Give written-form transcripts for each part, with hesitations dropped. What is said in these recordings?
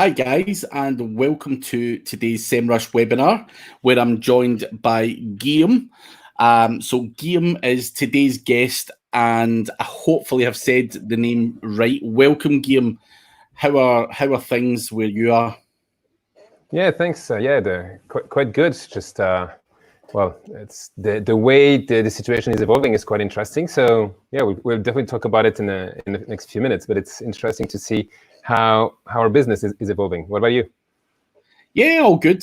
Hi guys, and welcome to today's Semrush webinar, where I'm joined by Guillaume. So Guillaume is today's guest, and I hopefully have said the name right. Welcome, Guillaume. How are things where you are? Yeah, thanks. They're quite good. Just well, it's the way the situation is evolving is quite interesting. So yeah, we'll definitely talk about it in the next few minutes. But it's interesting to see how our business is evolving. What about you? Yeah, all good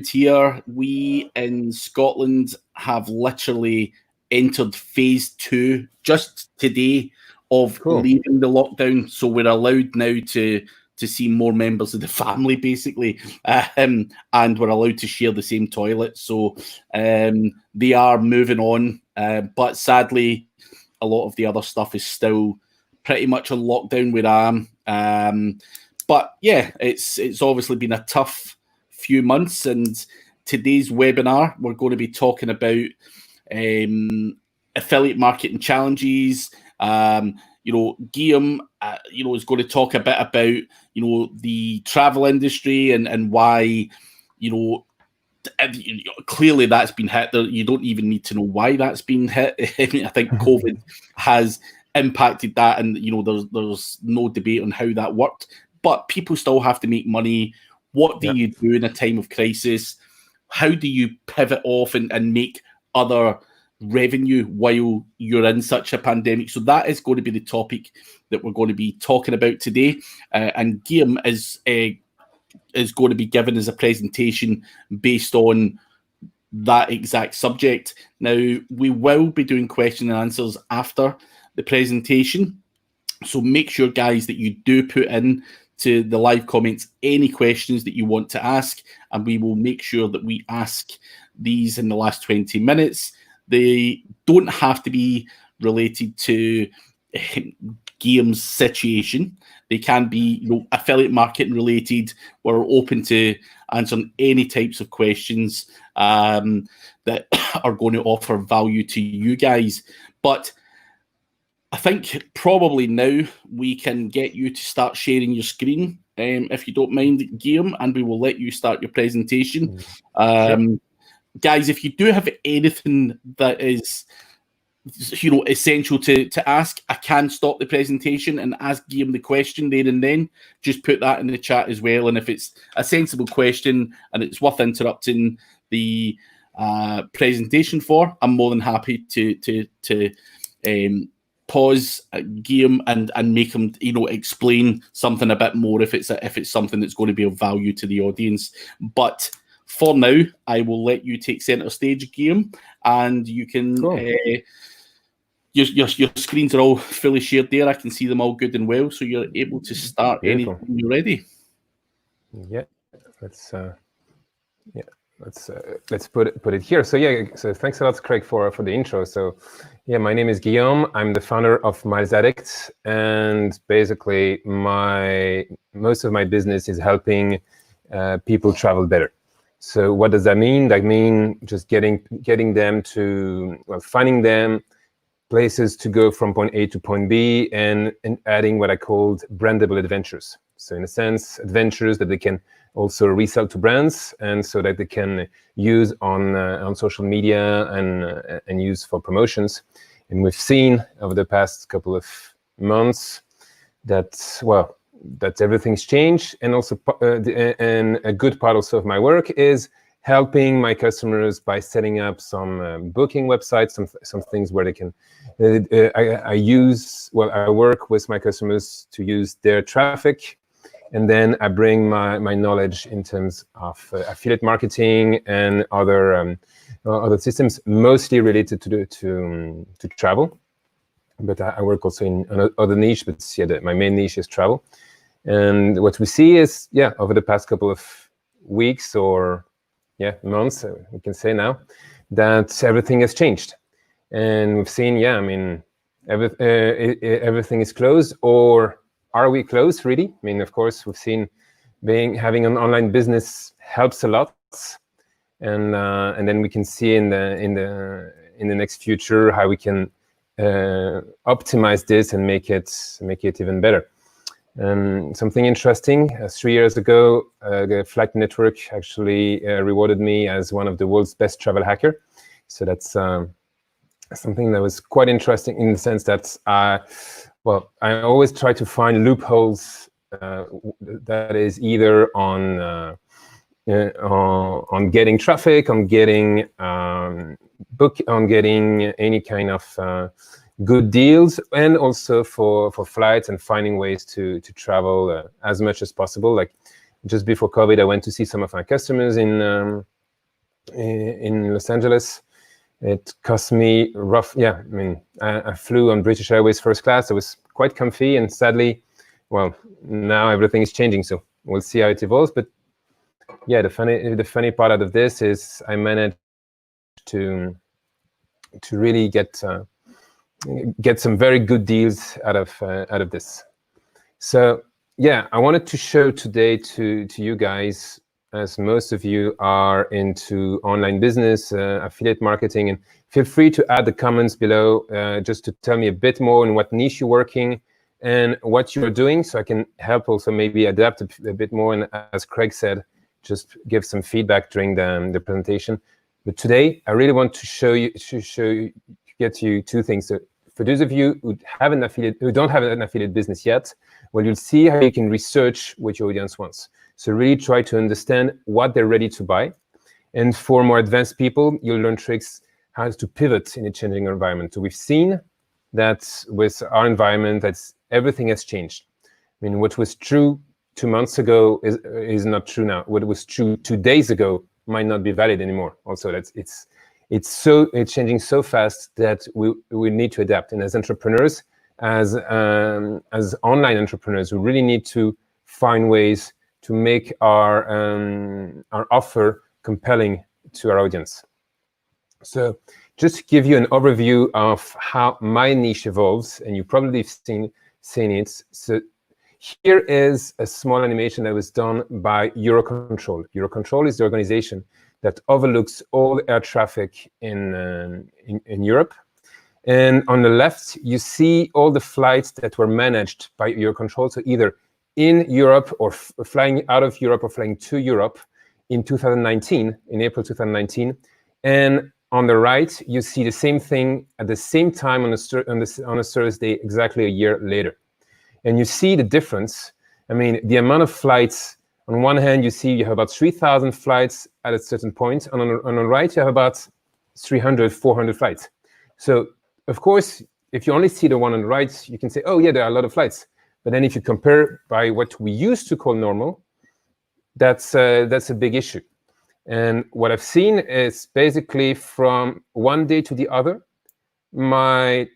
here. We in Scotland have literally entered phase 2 just today of Cool. leaving the lockdown. So we're allowed now to see more members of the family, basically, and we're allowed to share the same toilet. So they are moving on, but sadly, a lot of the other stuff is still pretty much on lockdown where I am. But yeah, it's obviously been a tough few months, and today's webinar we're going to be talking about affiliate marketing challenges. Guillaume is going to talk a bit about the travel industry and why clearly that's been hit. You don't even need to know why that's been hit. I think COVID has impacted that, and there's no debate on how that worked, but people still have to make money. What do you do in a time of crisis? How do you pivot off and make other revenue while you're in such a pandemic? So that is going to be the topic that we're going to be talking about today. And Guillaume is going to be given as a presentation based on that exact subject. Now, we will be doing question and answers after the presentation. So make sure, guys, that you do put in to the live comments any questions that you want to ask, and we will make sure that we ask these in the last 20 minutes. They don't have to be related to Guillaume's situation. They can be affiliate marketing related. We're open to answering any types of questions that are going to offer value to you guys. But I think probably now we can get you to start sharing your screen, if you don't mind, Guillaume, and we will let you start your presentation. Sure. Guys, if you do have anything that is essential to ask, I can stop the presentation and ask Guillaume the question there and then. Just put that in the chat as well, and if it's a sensible question and it's worth interrupting the presentation for, I'm more than happy to pause Guillaume and make him explain something a bit more if it's something that's going to be of value to the audience. But for now, I will let you take center stage, Guillaume, and you can Cool. Your screens are all fully shared there. I can see them all good and well, so you're able to start Beautiful. anytime you're ready. Yeah, let's put it here. So thanks a lot, Craig, for the intro. So yeah, my name is Guillaume. I'm the founder of Miles Addict, and basically most of my business is helping people travel better. So what does that mean? That means just getting them to finding them places to go from point A to point B, and adding what I called brandable adventures. So in a sense, adventures that they can also resell to brands, and so that they can use on social media and use for promotions. And we've seen over the past couple of months that everything's changed, and also and a good part also of my work is helping my customers by setting up some booking websites, some things where they can. I work with my customers to use their traffic, and then I bring my knowledge in terms of affiliate marketing and other systems, mostly related to travel. But I work also in other niche. But yeah, my main niche is travel. And what we see is, over the past couple of weeks or months, we can say now, that everything has changed. And we've seen, everything is closed, or are we closed really? I mean, of course, we've seen having an online business helps a lot, and then we can see in the next future how we can optimize this and make it even better. Something interesting, 3 years ago, the Flight Network actually rewarded me as one of the world's best travel hacker. So that's something that was quite interesting in the sense that I always try to find loopholes that is either on getting traffic, on getting on getting any kind of good deals, and also for flights and finding ways to travel as much as possible. Like just before COVID, I went to see some of my customers in Los Angeles. It cost me I flew on British Airways first class. It was quite comfy, and sadly, well, now everything is changing, so we'll see how it evolves. But yeah, the funny part out of this is I managed to really get some very good deals out of this. So yeah, I wanted to show today to you guys, as most of you are into online business, affiliate marketing, and feel free to add the comments below just to tell me a bit more on what niche you're working and what you're doing, so I can help also maybe adapt a bit more. And as Craig said, just give some feedback during the presentation. But today, I really want to get you two things. So for those of you who don't have an affiliate business yet, well, you'll see how you can research what your audience wants. So really try to understand what they're ready to buy. And for more advanced people, you'll learn tricks how to pivot in a changing environment. So we've seen that with our environment, everything has changed. I mean, what was true 2 months ago is not true now. What was true 2 days ago might not be valid anymore. Also, it's changing so fast that we need to adapt. And as entrepreneurs, as online entrepreneurs, we really need to find ways to make our offer compelling to our audience. So just to give you an overview of how my niche evolves, and you probably have seen it. So here is a small animation that was done by Eurocontrol. Eurocontrol is the organization that overlooks all air traffic in Europe. And on the left, you see all the flights that were managed by Eurocontrol, so either in Europe or flying out of Europe or flying to Europe in 2019, in April 2019. And on the right, you see the same thing at the same time on a Thursday, exactly a year later. And you see the difference. I mean, the amount of flights, on one hand, you have about 3,000 flights at a certain point. And on the right, you have about 300, 400 flights. So, of course, if you only see the one on the right, you can say, oh, yeah, there are a lot of flights. But then if you compare by what we used to call normal, that's a big issue. And what I've seen is basically from one day to the other, my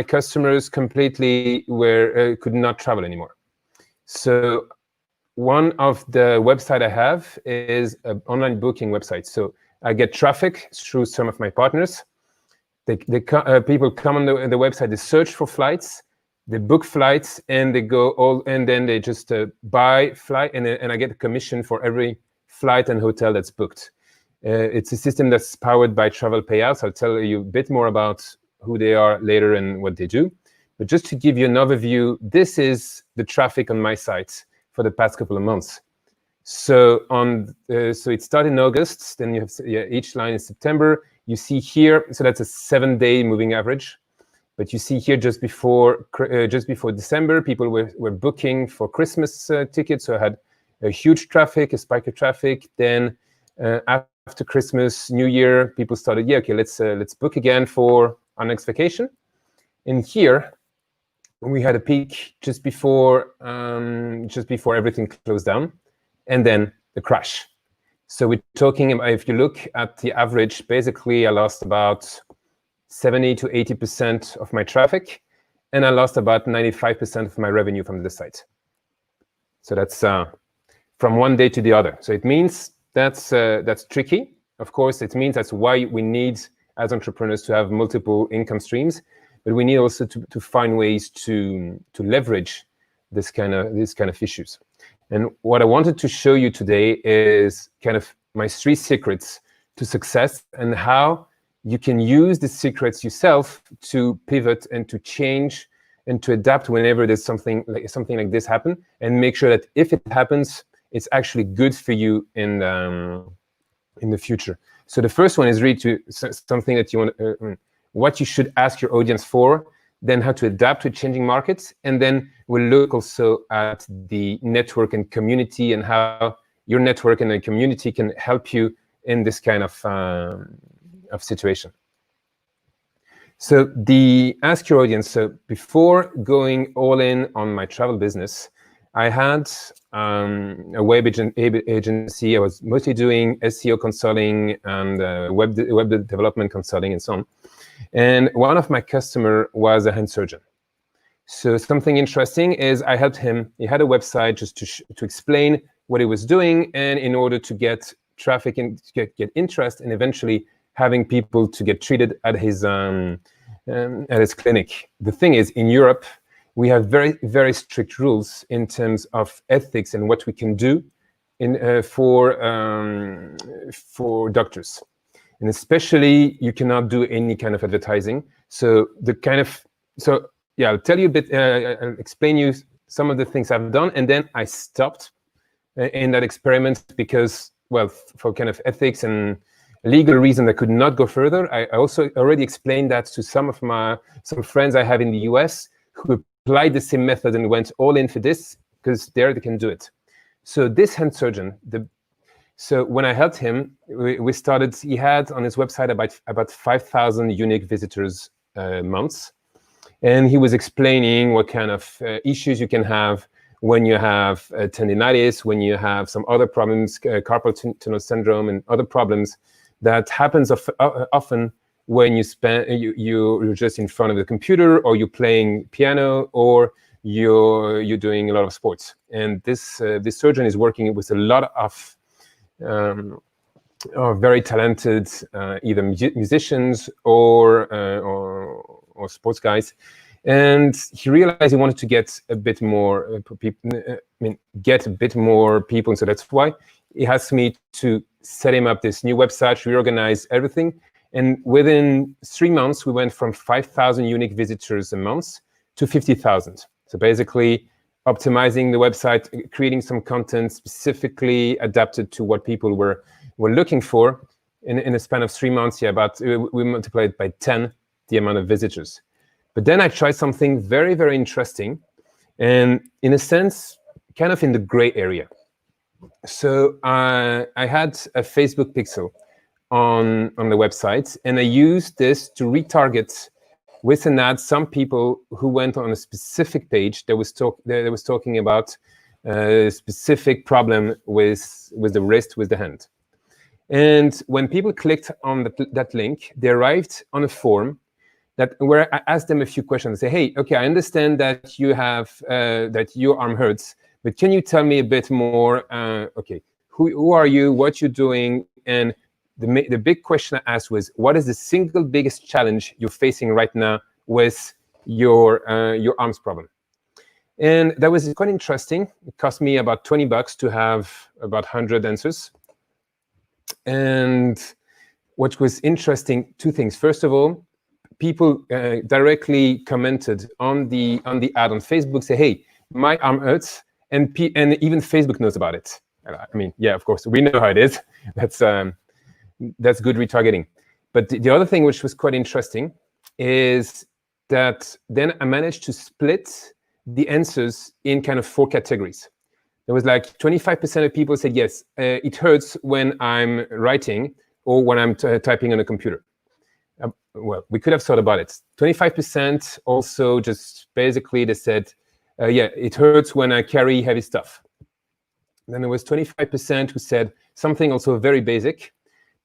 customers completely could not travel anymore. So one of the website I have is an online booking website. So I get traffic through some of my partners. People come on the website, they search for flights, they book flights, and then they just buy flight, and I get a commission for every flight and hotel that's booked. It's a system that's powered by Travel Payouts. I'll tell you a bit more about who they are later and what they do. But just to give you an overview, this is the traffic on my site for the past couple of months. So it started in August, then you have each line is September. You see here, so that's a 7-day moving average. But you see here just before December, people were booking for Christmas tickets. So I had a huge traffic, a spike of traffic. Then after Christmas, New Year, people started, let's book again for our next vacation. And here we had a peak just before everything closed down, and then the crash. So we're talking about, if you look at the average, basically I lost about 70 to 80% of my traffic, and I lost about 95% of my revenue from the site. So that's from one day to the other. So it means that's tricky. Of course, it means that's why we need, as entrepreneurs, to have multiple income streams, but we need also to find ways to leverage this kind of issues. And what I wanted to show you today is kind of my 3 secrets to success, and how you can use the secrets yourself to pivot and to change and to adapt whenever there's something like this happen, and make sure that if it happens, it's actually good for you in the future. So the first one is really something that you want, what you should ask your audience for, then how to adapt to changing markets, and then we'll look also at the network and community and how your network and the community can help you in this kind of situation. So the ask your audience. So before going all in on my travel business, I had a web agency. I was mostly doing SEO consulting and web development consulting and so on. And one of my customers was a hand surgeon. So something interesting is I helped him. He had a website just to explain what he was doing, and in order to get traffic and get interest, and eventually having people to get treated at his clinic. The thing is, in Europe, we have very, very strict rules in terms of ethics and what we can do for doctors, and especially you cannot do any kind of advertising. So I'll tell you a bit. I'll explain you some of the things I've done, and then I stopped in that experiment because, well, for kind of ethics and legal reason, I could not go further. I also already explained that to some friends I have in the US who applied the same method and went all in for this because there they can do it. So this hand surgeon, so when I helped him, we started. He had on his website about 5,000 unique visitors months, and he was explaining what kind of issues you can have when you have tendinitis, when you have some other problems, carpal tunnel syndrome, and other problems that happens often when you're just in front of the computer, or you're playing piano, or you're doing a lot of sports. And this surgeon is working with a lot of very talented either musicians or sports guys. And he realized he wanted to get a bit more get a bit more people, and so that's why he asked me to set him up this new website, reorganize everything. And within 3 months, we went from 5,000 unique visitors a month to 50,000. So basically, optimizing the website, creating some content specifically adapted to what people were looking for. In a span of 3 months, we multiplied by 10 the amount of visitors. But then I tried something very, very interesting, and in a sense, kind of in the gray area. So I had a Facebook pixel on the website, and I used this to retarget with an ad some people who went on a specific page that was talking about a specific problem with the wrist, with the hand. And when people clicked on that link, they arrived on a form where I asked them a few questions. I say, hey, okay, I understand that you have that your arm hurts, but can you tell me a bit more? Okay, who are you? What you're doing? And the big question I asked was, what is the single biggest challenge you're facing right now with your arms problem? And that was quite interesting. It cost me about $20 to have about 100 answers. And what was interesting, two things. First of all, people directly commented on the ad on Facebook, say, hey, my arm hurts, and even Facebook knows about it. I mean, yeah, of course, we know how it is. That's good retargeting. But the other thing which was quite interesting is that then I managed to split the answers in kind of 4 categories. There was like 25% of people said, yes, it hurts when I'm writing or when I'm typing on a computer. Well, we could have thought about it. 25% also just basically they said, yeah, it hurts when I carry heavy stuff. Then there was 25% who said something also very basic.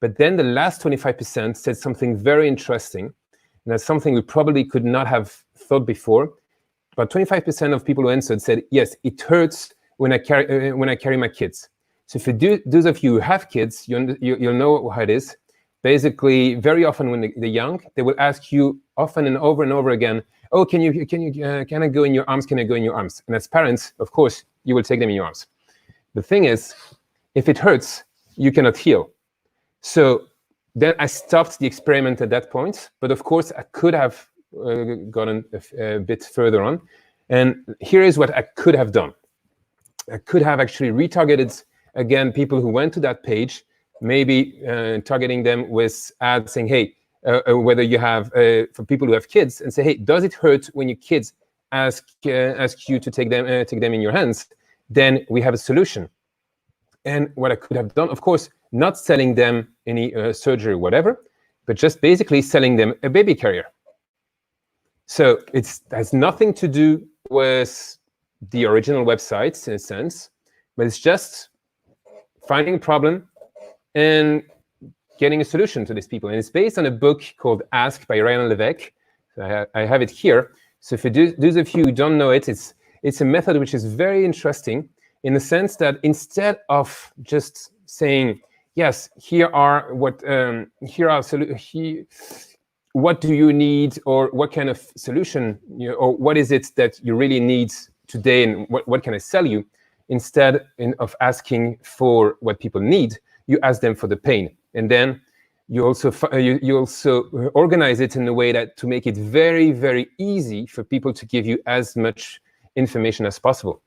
But then the last 25% said something very interesting. And that's something we probably could not have thought before. But 25% of people who answered said, yes, it hurts when I carry my kids. So for those of you who have kids, you'll know how it is. Basically, very often when they're young, they will ask you often and over again, oh, can I go in your arms? Can I go in your arms? And as parents, of course, you will take them in your arms. The thing is, if it hurts, you cannot heal. So then I stopped the experiment at that point. But of course, I could have gotten a bit further on. And here is what I could have done. I could have actually retargeted, again, people who went to that page, maybe targeting them with ads saying, hey, whether you have, for people who have kids, and say, hey, does it hurt when your kids ask you to take them in your hands? Then we have a solution. And what I could have done, of course, not selling them any surgery or whatever, but just basically selling them a baby carrier. So it has nothing to do with the original websites in a sense, but it's just finding a problem and getting a solution to these people. And it's based on a book called Ask by Ryan Levesque. So I have it here. So for those of you who don't know it, it's a method which is very interesting in the sense that instead of just saying, yes, what do you need, or what kind of solution, or what is it that you really need today, and what can I sell you? Instead of asking for what people need, you ask them for the pain, and then you also organize it in a way that to make it very, very easy for people to give you as much information as possible.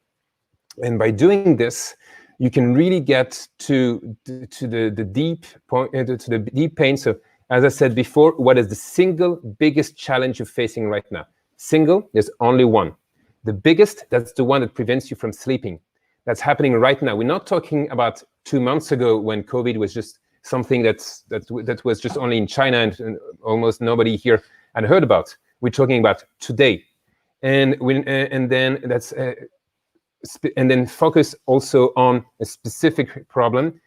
And by doing this, you can really get to the deep point, to the deep pain. So, as I said before, what is the single biggest challenge you're facing right now? Single, there's only one. The biggest, that's the one that prevents you from sleeping. That's happening right now. We're not talking about 2 months ago when COVID was just something that was just only in China and almost nobody here had heard about. We're talking about today, and then focus also on a specific problem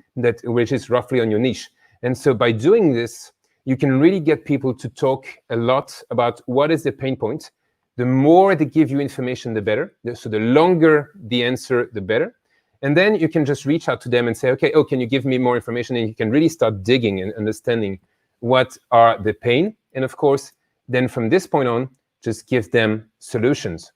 which is roughly on your niche. And so by doing this, you can really get people to talk a lot about what is the pain point. The more they give you information, the better. So the longer the answer, the better. And then you can just reach out to them and say, okay, can you give me more information? And you can really start digging and understanding what are the pain. And of course, then from this point on, just give them solutions.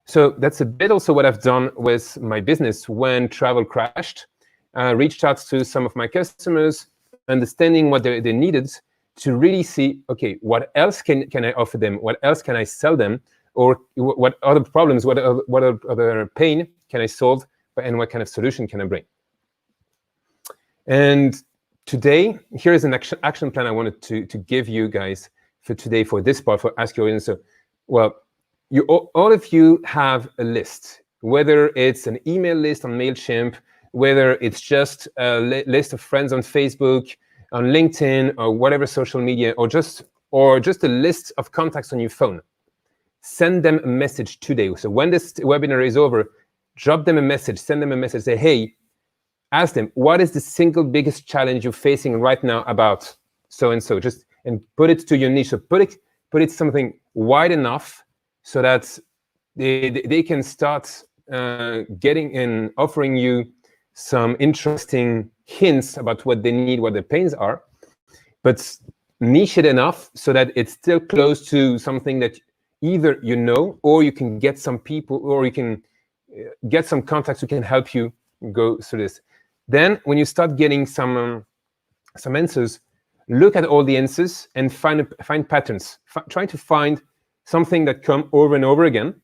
So that's a bit also what I've done with my business when travel crashed. I reached out to some of my customers, understanding what they needed, to really see, okay, what else can I offer them? What else can I sell them? Or what other problems, what other pain can I solve? And what kind of solution can I bring? And today, here is an action plan I wanted to give you guys for today, for this part, for Ask Your Audience. So, well, all of you have a list, whether it's an email list on MailChimp, whether it's just a list of friends on Facebook, on LinkedIn, or whatever social media, or just a list of contacts on your phone. Send them a message today. So when this webinar is over, drop them a message, send them a message, say, hey, ask them, what is the single biggest challenge you're facing right now about so-and-so? And put it to your niche. So put it something wide enough so that they can start getting and offering you some interesting hints about what they need, what their pains are, but niche it enough so that it's still close to something that either you know, or you can get some people, or you can get some contacts who can help you go through this. Then when you start getting some answers, look at all the answers and find patterns. Try to find something that come over and over again,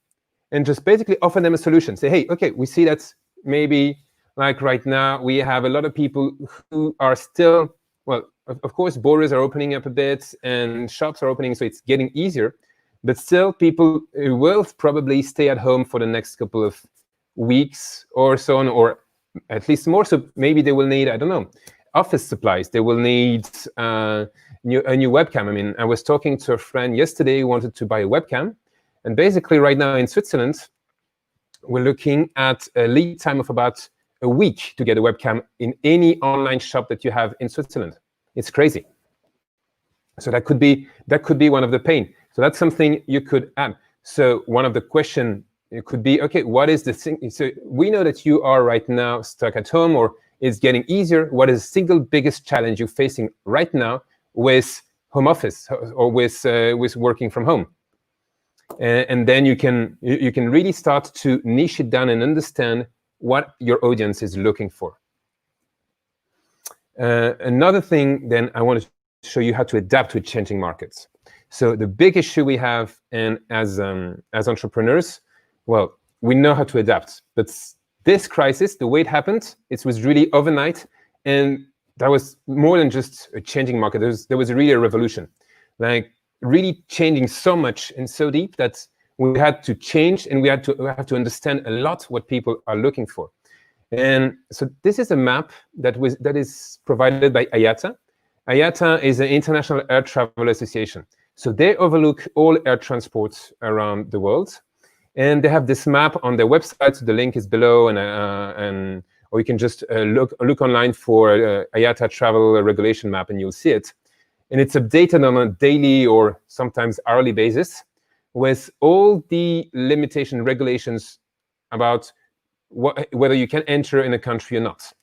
and just basically offer them a solution. Say, hey, okay, we see that maybe like right now we have a lot of people who are still, well, of course, borders are opening up a bit and shops are opening, so it's getting easier. But still, people will probably stay at home for the next couple of weeks or so on, or at least more. So maybe they will need, I don't know, office supplies. They will need a new webcam. I mean, I was talking to a friend yesterday who wanted to buy a webcam. And basically right now in Switzerland, we're looking at a lead time of about a week to get a webcam in any online shop that you have in Switzerland. It's crazy. So that could be one of the pain. So that's something you could add. So one of the question, it could be, okay, what is the thing? So we know that you are right now stuck at home, or it's getting easier. What is the single biggest challenge you're facing right now with home office or with working from home? And then you can really start to niche it down and understand what your audience is looking for. Another thing, then, I want to show you how to adapt to changing markets. So the big issue we have, and as entrepreneurs, well, we know how to adapt. But this crisis, the way it happened, it was really overnight, and that was more than just a changing market. There was really a revolution, like really changing so much and so deep that we had to change, and we have to understand a lot what people are looking for. And so this is a map that is provided by IATA. IATA is an International Air Travel Association. So they overlook all air transports around the world, and they have this map on their website. So the link is below, and or you can just look online for IATA Travel regulation map, and you'll see it. And it's updated on a daily or sometimes hourly basis with all the limitation regulations about whether you can enter in a country or not.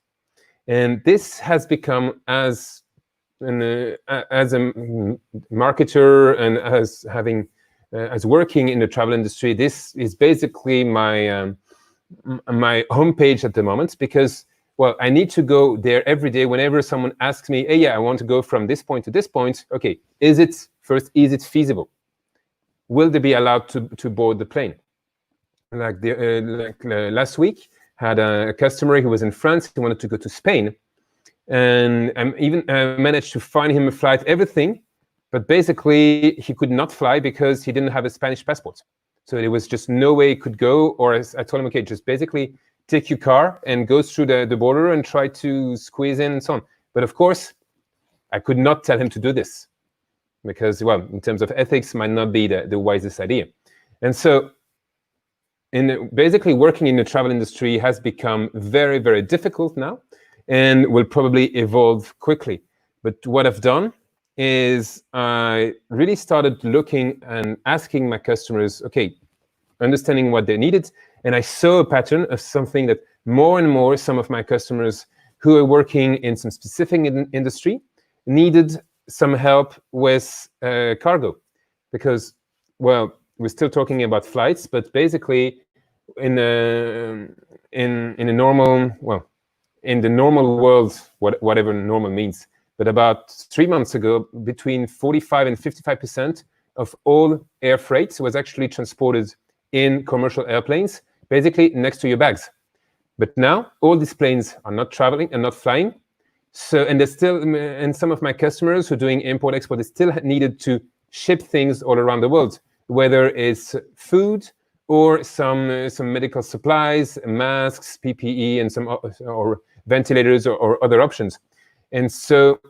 And this has become, as a marketer and as working in the travel industry, this is basically my homepage at the moment, because, well, I need to go there every day whenever someone asks me, hey, yeah, I want to go from this point to this point. Okay, is it feasible? Will they be allowed to board the plane? Like last week, had a customer who was in France. He wanted to go to Spain, and I even managed to find him a flight, everything, but basically he could not fly because he didn't have a Spanish passport. So there was just no way he could go. Or I told him, okay, just basically take your car and go through the border and try to squeeze in and so on. But of course, I could not tell him to do this because, well, in terms of ethics, might not be the wisest idea. And so basically working in the travel industry has become very, very difficult now, and will probably evolve quickly. But what I've done is I really started looking and asking my customers, okay, understanding what they needed. And I saw a pattern of something that more and more some of my customers who are working in some specific industry needed some help with cargo. Because, well, we're still talking about flights, but basically in the normal world, whatever normal means, but about 3 months ago, between 45 and 55% of all air freight was actually transported in commercial airplanes, basically next to your bags. But now all these planes are not traveling and not flying. So, and there's still, and some of my customers who are doing import-export, they still needed to ship things all around the world, whether it's food or some medical supplies, masks, PPE, and some or ventilators or other options. And so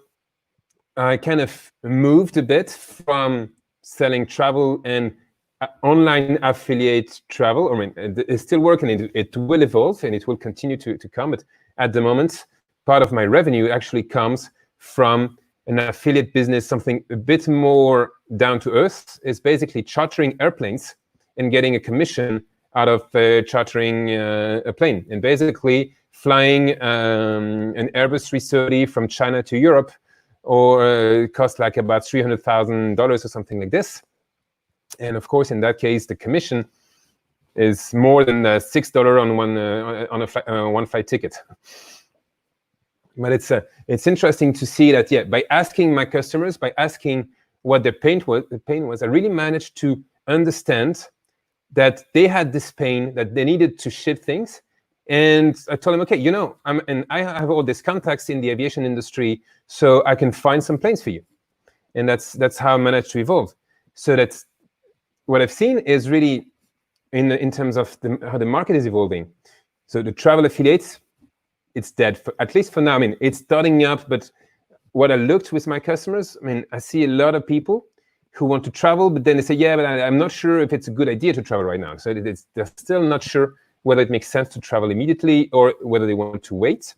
I kind of moved a bit from selling travel and online affiliate travel. I mean, it's still working. It will evolve and it will continue to come. But at the moment, part of my revenue actually comes from an affiliate business, something a bit more down to earth. It's basically chartering airplanes and getting a commission out of chartering a plane, and basically flying an Airbus 330 from China to Europe, or cost like about $300,000 or something like this. And of course, in that case, the commission is more than $6 on one flight ticket. But it's interesting to see that, yeah, by asking my customers, by asking what their pain was, I really managed to understand that they had this pain, that they needed to ship things. And I told them, okay, you know, and I have all these contacts in the aviation industry, so I can find some planes for you. And that's how I managed to evolve. So that's what I've seen is really in terms of how the market is evolving. So the travel affiliates, it's dead, at least for now. I mean, it's starting up, but what I looked with my customers, I mean, I see a lot of people who want to travel, but then they say, yeah, but I'm not sure if it's a good idea to travel right now. So they're still not sure whether it makes sense to travel immediately or whether they want to wait.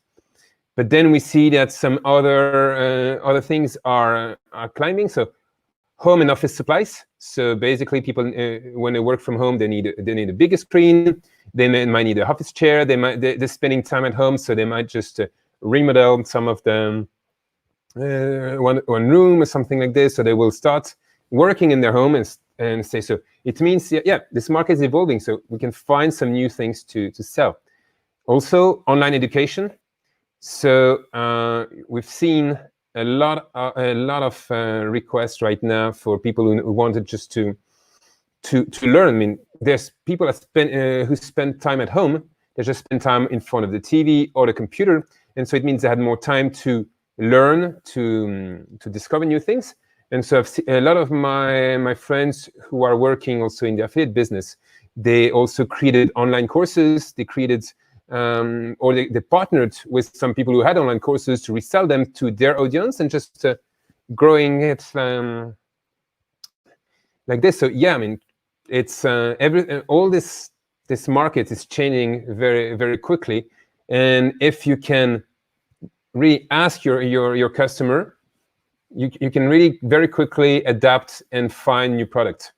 But then we see that some other things are climbing. So home and office supplies. So basically, people when they work from home, they need a bigger screen. They might need an office chair. They're spending time at home, so they might just remodel some of them, one room or something like this. So they will start working in their home and stay. So it means, yeah, this market is evolving. So we can find some new things to sell. Also, online education. So we've seen a lot of requests right now for people who wanted just to learn. I mean, there's people who spend time at home. They just spend time in front of the TV or the computer, and so it means they had more time to learn, to discover new things. And so I've seen a lot of my friends who are working also in the affiliate business. They also created online courses. They created or they partnered with some people who had online courses to resell them to their audience and just growing it like this. So yeah, I mean, it's all this market is changing very, very quickly, and if you can really ask your customer, you can really very quickly adapt and find new product.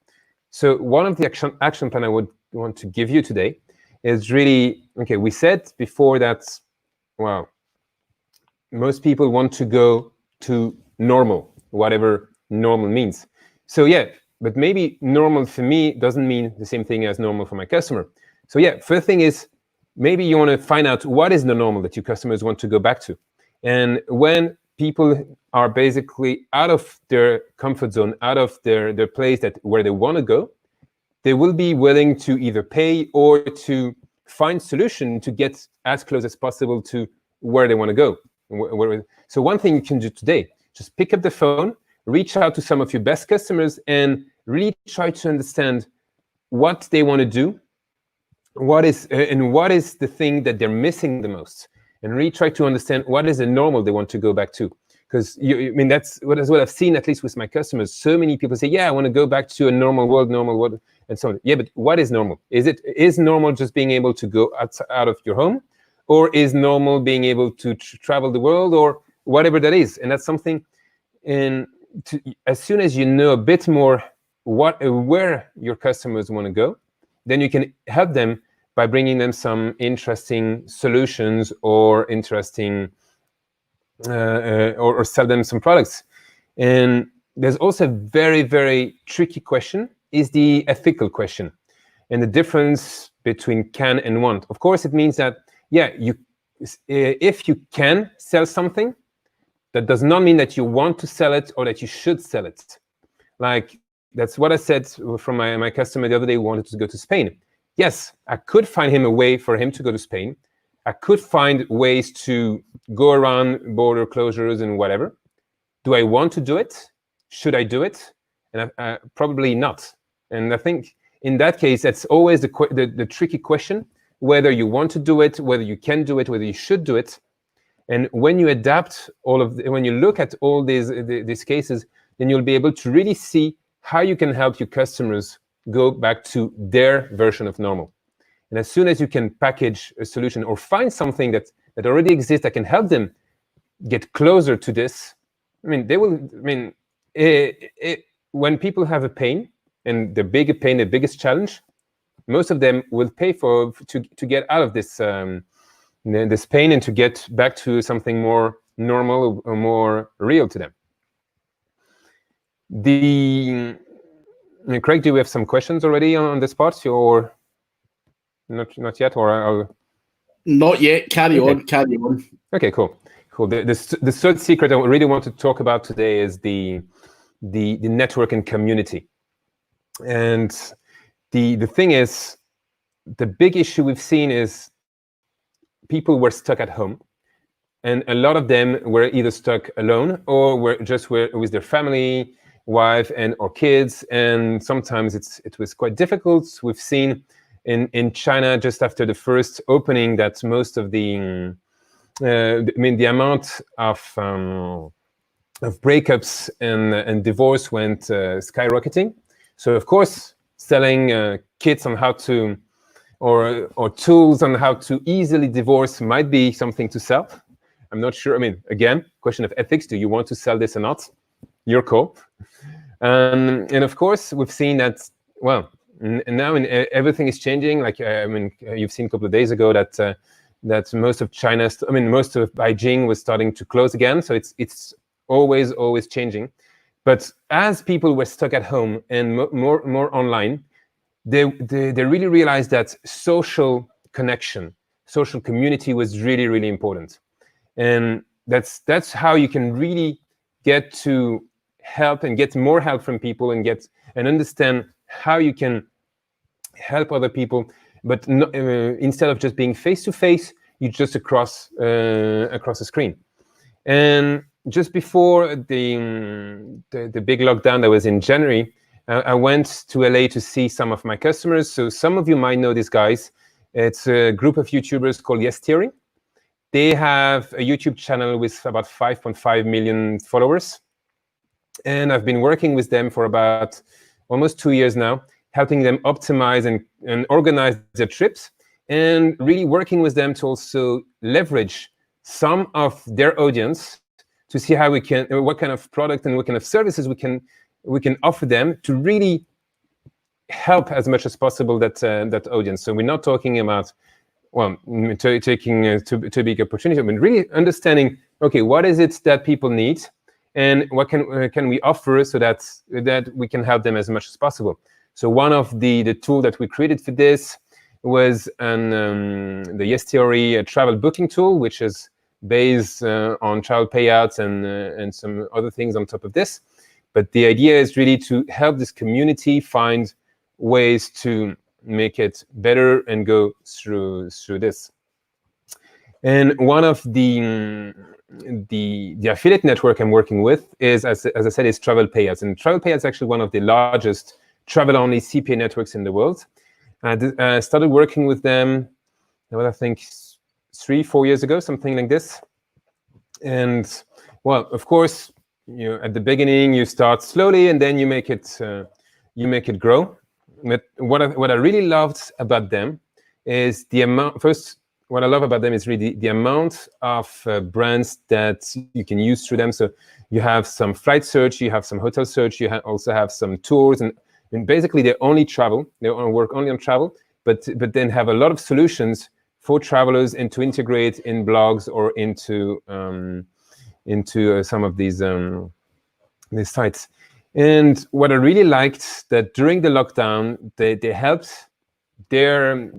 So one of the action plan I would want to give you today is really, okay, we said before that, well, most people want to go to normal, whatever normal means. So yeah, but maybe normal for me doesn't mean the same thing as normal for my customer. So yeah, first thing is, maybe you want to find out what is the normal that your customers want to go back to. And when people are basically out of their comfort zone, out of their place where they want to go, they will be willing to either pay or to find solution to get as close as possible to where they want to go. So one thing you can do today, just pick up the phone, reach out to some of your best customers, and really try to understand what they want to do, what is the thing that they're missing the most, and really try to understand what is the normal they want to go back to. Because that's what I've seen, at least with my customers. So many people say, yeah, I want to go back to a normal world, and so on. Yeah, but what is normal? Is normal just being able to go out of your home, or is normal being able to travel the world, or whatever that is? And that's something. And as soon as you know a bit more where your customers want to go, then you can help them by bringing them some interesting solutions or interesting or sell them some products. And there's also a very, very tricky question, is the ethical question, and the difference between can and want. Of course, it means that, yeah, if you can sell something, that does not mean that you want to sell it or that you should sell it. Like, that's what I said from my customer the other day who wanted to go to Spain. Yes, I could find him a way for him to go to Spain. I could find ways to go around border closures and whatever. Do I want to do it? Should I do it? And probably not. And I think in that case, that's always the tricky question, whether you want to do it, whether you can do it, whether you should do it. And when you adapt when you look at all these cases, then you'll be able to really see how you can help your customers go back to their version of normal. And as soon as you can package a solution or find something that already exists that can help them get closer to this, when people have a pain, and the bigger pain, the biggest challenge, most of them will pay to get out of this pain and to get back to something more normal or more real to them. Craig, do we have some questions already on this part, or not yet? Or not yet. Carry on. Okay, cool. The third secret I really want to talk about today is the network and community. And the thing is, the big issue we've seen is people were stuck at home, and a lot of them were either stuck alone or were with their family, wife or kids, and sometimes it was quite difficult. We've seen in China, just after the first opening, that most of the amount of breakups and divorce went skyrocketing. So of course, selling kits on how to or tools on how to easily divorce might be something to sell. I'm not sure. Again, question of ethics. Do you want to sell this or not? Your call. And of course, we've seen that, well, now everything is changing. Like, you've seen a couple of days ago that most of China, most of Beijing was starting to close again. So it's always changing. But as people were stuck at home and more online, they really realized that social connection, social community was really, really important. And that's how you can really get to help and get more help from people and understand how you can help other people, but instead of just being face to face, you just across a screen. And just before the big lockdown that was in January, I went to LA to see some of my customers. So some of you might know these guys. It's a group of YouTubers called Yes Theory. They have a YouTube channel with about 5.5 million followers. And I've been working with them for about almost 2 years now, helping them optimize and organize their trips, and really working with them to also leverage some of their audience to see how we can, what kind of product and what kind of services we can offer them to really help as much as possible that audience. So we're not talking about, well, taking too big opportunity, but really understanding, okay, what is it that people need, and what can we offer so that we can help them as much as possible. So one of the tool that we created for this was the Yes Theory travel booking tool, which is based on travel payouts and some other things on top of this. But the idea is really to help this community find ways to make it better and go through this. And one of the affiliate network I'm working with is, as I said, is Travel Payouts. And Travel Payouts is actually one of the largest travel-only CPA networks in the world. I started working with them, I think 3-4 years ago, something like this. And well, of course, at the beginning you start slowly, and then you make it grow. But what I really loved about them is the amount. First, what I love about them is really the amount of brands that you can use through them. So you have some flight search, you have some hotel search, you also have some tours, and basically they only travel. They work only on travel, but then have a lot of solutions for travelers and to integrate in blogs or into some of these sites. And what I really liked, that during the lockdown, they helped their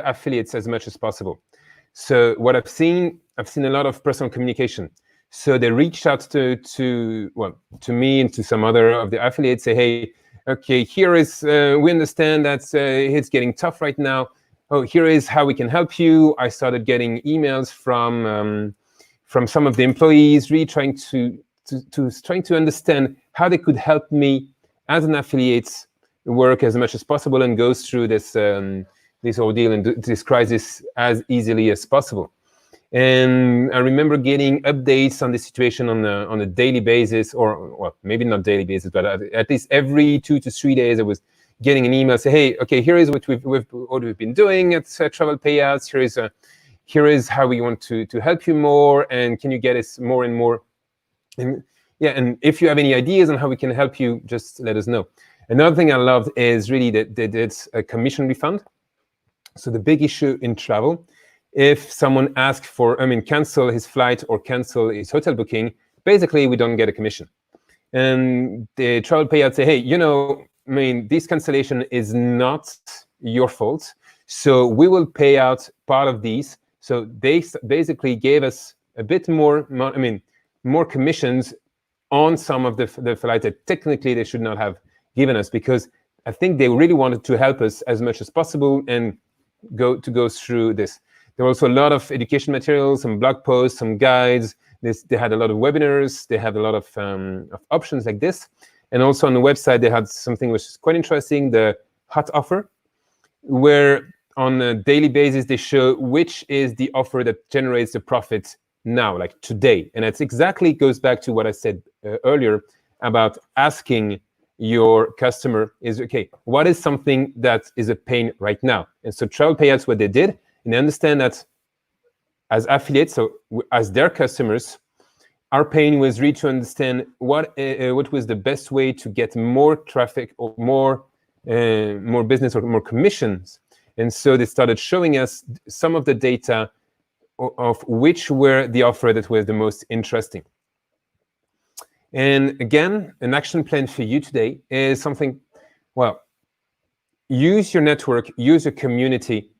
affiliates as much as possible. So what I've seen a lot of personal communication. So they reached out to me and to some other of the affiliates, say, hey, okay, here is, we understand that it's getting tough right now. Oh, here is how we can help you. I started getting emails from some of the employees, really trying to understand how they could help me as an affiliate work as much as possible and go through this ordeal and this crisis as easily as possible. And I remember getting updates on the situation on a daily basis, or well, maybe not daily basis, but at least every 2 to 3 days, I was getting an email say, hey, okay, here is what we've been doing at Travel Payouts. Here is how we want to help you more, and can you get us more and more? And yeah, and if you have any ideas on how we can help you, just let us know. Another thing I loved is really that they did a commission refund. So the big issue in travel, if someone asks cancel his flight or cancel his hotel booking, basically we don't get a commission. And the Travel Payout say, hey, this cancellation is not your fault, so we will pay out part of these. So they basically gave us a bit more commissions on some of the flights that technically they should not have given us, because I think they really wanted to help us as much as possible and go through this. There were also a lot of education materials, some blog posts, some guides. They had a lot of webinars. They had a lot of options like this. And also on the website, they had something which is quite interesting, the hot offer, where on a daily basis, they show which is the offer that generates the profit now, like today. And it exactly goes back to what I said earlier about asking your customer is, okay, what is something that is a pain right now? And so Travel Payouts, what they did, and they understand that as affiliates, so as their customers, our pain was really to understand what was the best way to get more traffic or more business or more commissions. And so they started showing us some of the data of which were the offer that was the most interesting. And again, an action plan for you today is something, well, use your network, use your community,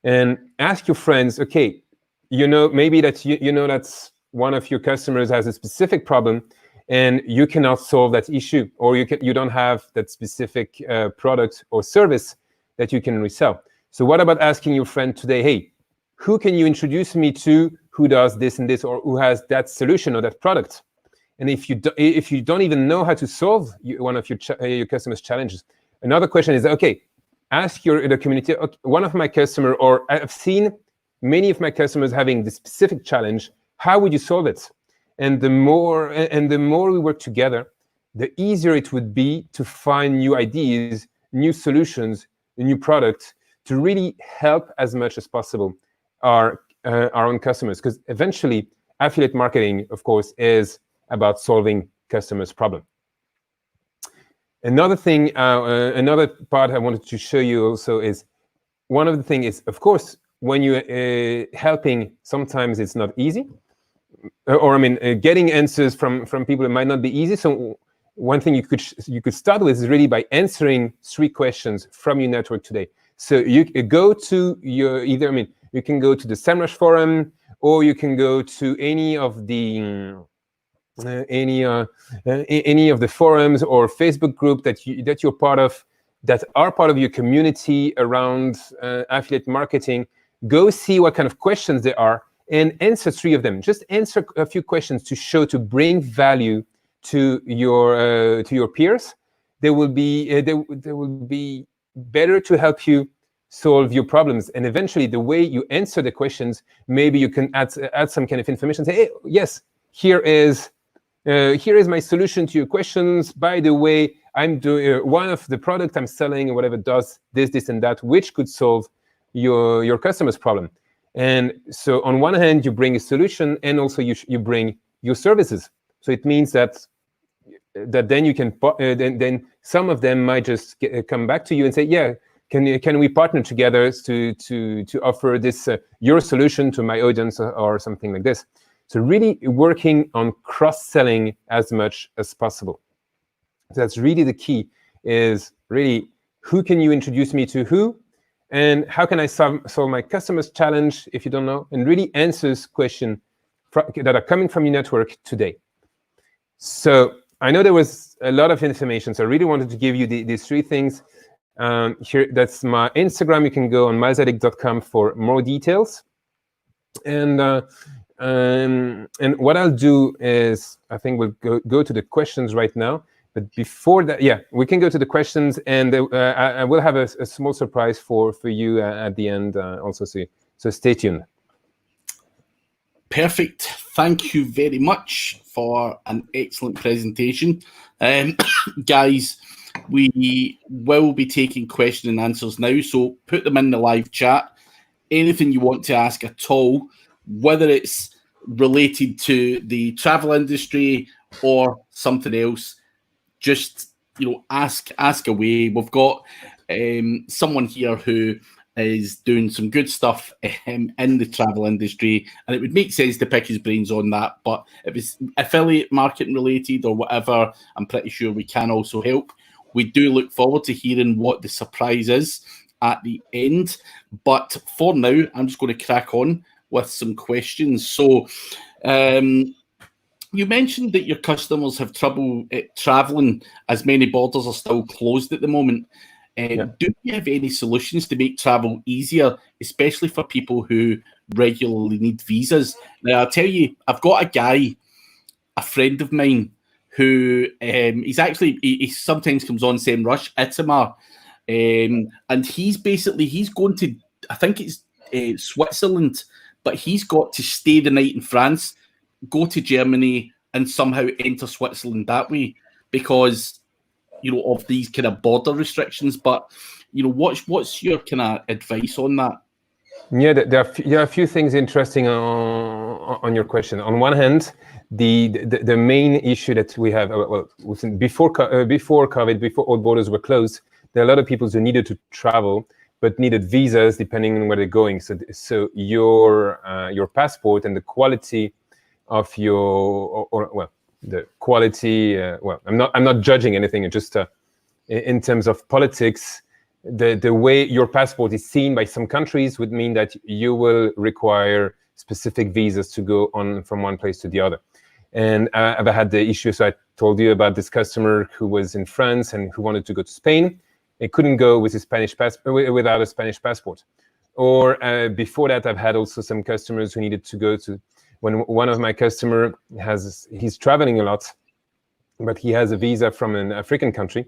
and ask your friends, okay, maybe that one of your customers has a specific problem and you cannot solve that issue, or you don't have that specific product or service that you can resell. So what about asking your friend today, hey, who can you introduce me to who does this and this, or who has that solution or that product? And if you don't even know how to solve one of your customers' challenges, another question is, okay, ask the community. Okay, one of my customer, or I've seen many of my customers having this specific challenge. How would you solve it? And the more we work together, the easier it would be to find new ideas, new solutions, new products to really help as much as possible our own customers. Because eventually, affiliate marketing, of course, is about solving customers' problem. Another thing, another part I wanted to show you also is, one of the things is, of course, when you're helping, sometimes it's not easy. Or I mean, getting answers from people, it might not be easy. So one thing you could start with is really by answering 3 questions from your network today. So you go to your you can go to the Semrush forum, or you can go to any of the forums or Facebook group that you're part of, that are part of your community around affiliate marketing. Go see what kind of questions there are and answer 3 of them. Just answer a few questions to bring value to your peers. They will be better to help you solve your problems. And eventually, the way you answer the questions, maybe you can add some kind of information. Say, hey, yes, here is my solution to your questions. By the way, I'm doing one of the product I'm selling or whatever does this, and that, which could solve your customer's problem. And so on one hand, you bring a solution, and also you bring your services. So it means that then you can then some of them might just come back to you and say, yeah, can we partner together to offer this your solution to my audience, or something like this. So really working on cross-selling as much as possible. That's really the key, is really who can you introduce me to who, and how can I solve my customer's challenge if you don't know, and really answers questions that are coming from your network today. So I know there was a lot of information, so I really wanted to give you these 3 things. Here, that's my Instagram. You can go on milesadic.com for more details. And what I'll do is, I think we'll go to the questions right now. But before that, yeah, we can go to the questions, and I will have a small surprise for you at the end also. So stay tuned. Perfect. Thank you very much for an excellent presentation. Guys, we will be taking question and answers now, so put them in the live chat. Anything you want to ask at all, whether it's related to the travel industry or something else, just ask away. We've got someone here who is doing some good stuff in the travel industry, and it would make sense to pick his brains on that. But if it's affiliate marketing related or whatever, I'm pretty sure we can also help. We do look forward to hearing what the surprise is at the end. But for now, I'm just going to crack on with some questions. So you mentioned that your customers have trouble traveling, as many borders are still closed at the moment. Do you have any solutions to make travel easier, especially for people who regularly need visas? Now, I'll tell you, I've got a friend of mine, who he sometimes comes on Semrush, Itamar, and he's going to, I think it's Switzerland, but he's got to stay the night in France, go to Germany, and somehow enter Switzerland that way because of these kind of border restrictions. But what's your kind of advice on that? Yeah, there are a few things interesting on your question. On one hand, the main issue that we have, before COVID, before all borders were closed, there are a lot of people who needed to travel but needed visas depending on where they're going. So your passport and the quality of the quality. I'm not judging anything. It's just in terms of politics, the way your passport is seen by some countries would mean that you will require specific visas to go on from one place to the other. And I've had the issue. So I told you about this customer who was in France and who wanted to go to Spain. He couldn't go with his without a Spanish passport. Or before that, I've had also some customers who needed to go to, when one of my customer he's traveling a lot, but he has a visa from an African country.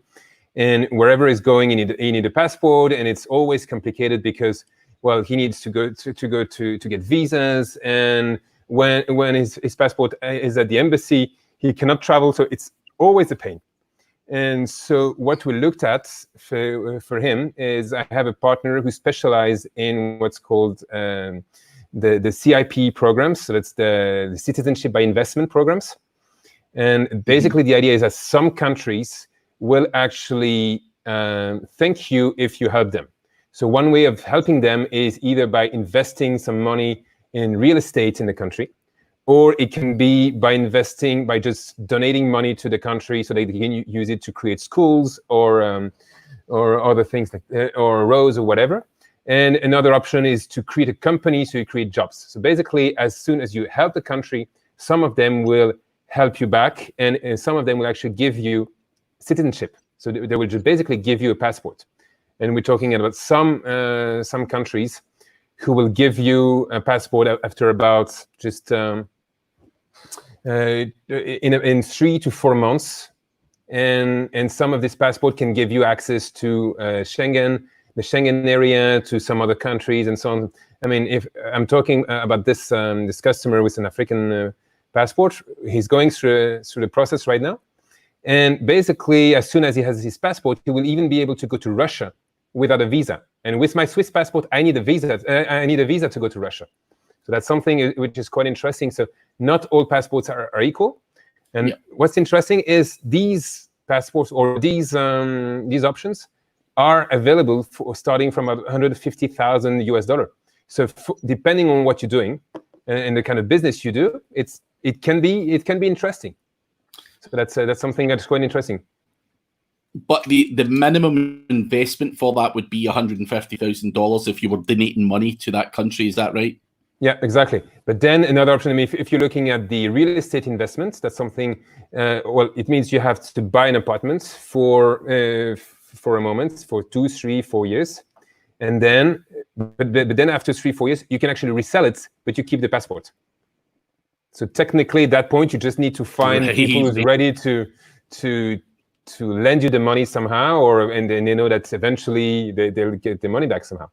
And wherever he's going, he need a passport, and it's always complicated because, well, he needs to go to get visas, and when his passport is at the embassy, he cannot travel, so it's always a pain. And so what we looked at for him is, I have a partner who specializes in what's called the CIP programs. So that's the citizenship by investment programs. And basically the idea is that some countries will actually thank you if you help them. So one way of helping them is either by investing some money in real estate in the country, or it can be by investing, by just donating money to the country so they can use it to create schools or other things like or roads or whatever. And another option is to create a company, so you create jobs. So basically, as soon as you help the country, some of them will help you back, and some of them will actually give you citizenship. So they will just basically give you a passport. And we're talking about some countries who will give you a passport after about just in 3 to 4 months, and some of this passport can give you access to Schengen, the Schengen area, to some other countries, and so on. I mean, if I'm talking about this customer with an African passport, he's going through the process right now, and basically, as soon as he has his passport, he will even be able to go to Russia without a visa. And with my Swiss passport, I need a visa. I need a visa to go to Russia. So that's something which is quite interesting. So not all passports are equal. And what's interesting is these passports or these options are available for starting from $150,000 US. So depending on what you're doing and the kind of business you do, it can be interesting. So that's something that's quite interesting. But the minimum investment for that would be $150,000 if you were donating money to that country. Is that right? Yeah, exactly. But then another option, I mean, if you're looking at the real estate investments, that's something, well, it means you have to buy an apartment for a moment, for 2, 3, 4 years. And then, but then after 3, 4 years, you can actually resell it, but you keep the passport. So technically at that point, you just need to find people who's ready to lend you the money somehow, and then they know that eventually they'll get the money back somehow.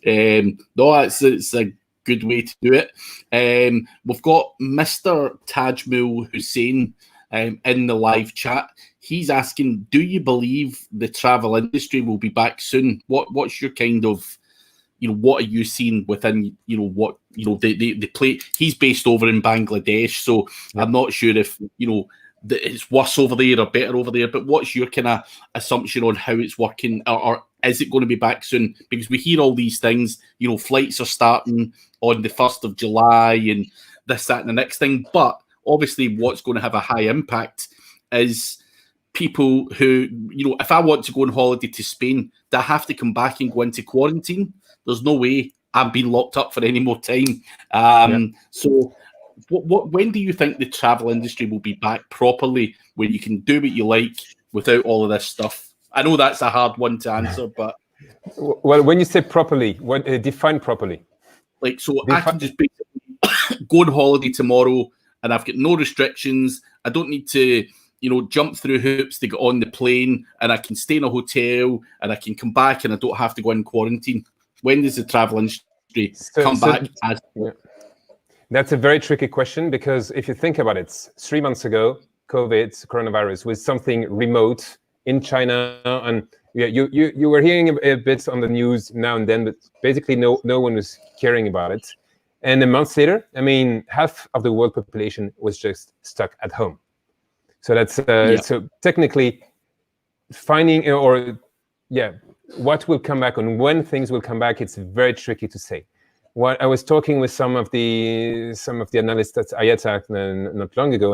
No, it's a good way to do it. We've got Mr. Tajmul Hussein in the live chat. He's asking, do you believe the travel industry will be back soon? What's your kind of, what are you seeing within, they play? He's based over in Bangladesh, so I'm not sure if, it's worse over there or better over there, but what's your kind of assumption on how it's working, or is it going to be back soon? Because we hear all these things, flights are starting on the 1st of July and this, that, and the next thing. But obviously what's going to have a high impact is people who, if I want to go on holiday to Spain, do I have to come back and go into quarantine? There's no way I'm being locked up for any more time. So when do you think the travel industry will be back properly, where you can do what you like without all of this stuff? I know that's a hard one to answer, but... Well, when you say properly, what define properly? Like, so I can just basically go on holiday tomorrow and I've got no restrictions. I don't need to, jump through hoops to get on the plane, and I can stay in a hotel and I can come back and I don't have to go in quarantine. When does the travel industry come back? That's a very tricky question, because if you think about it, 3 months ago, coronavirus was something remote in China, and you were hearing a bit on the news now and then, but basically no one was caring about it. And a month later, I mean, half of the world population was just stuck at home. So that's so technically finding what will come back and when things will come back, it's very tricky to say. What I was talking with some of the analysts at IATA not long ago,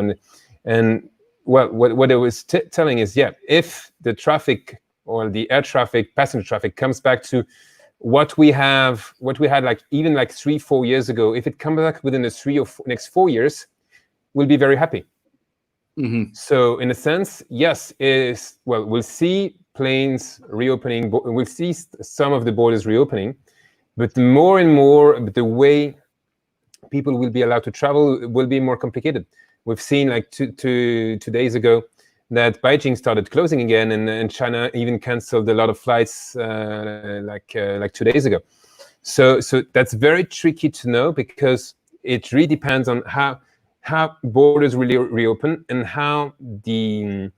and well, what I was telling is, if the traffic or the air traffic, passenger traffic comes back to what we had like even like 3-4 years ago, if it comes back within the next 4 years, we'll be very happy. So in a sense, yes, we'll see planes reopening, we'll see some of the borders reopening, but more and more the way people will be allowed to travel will be more complicated. We've seen like two days ago that Beijing started closing again, and China even canceled a lot of flights like 2 days ago. So that's very tricky to know, because it really depends on how borders really reopen and how the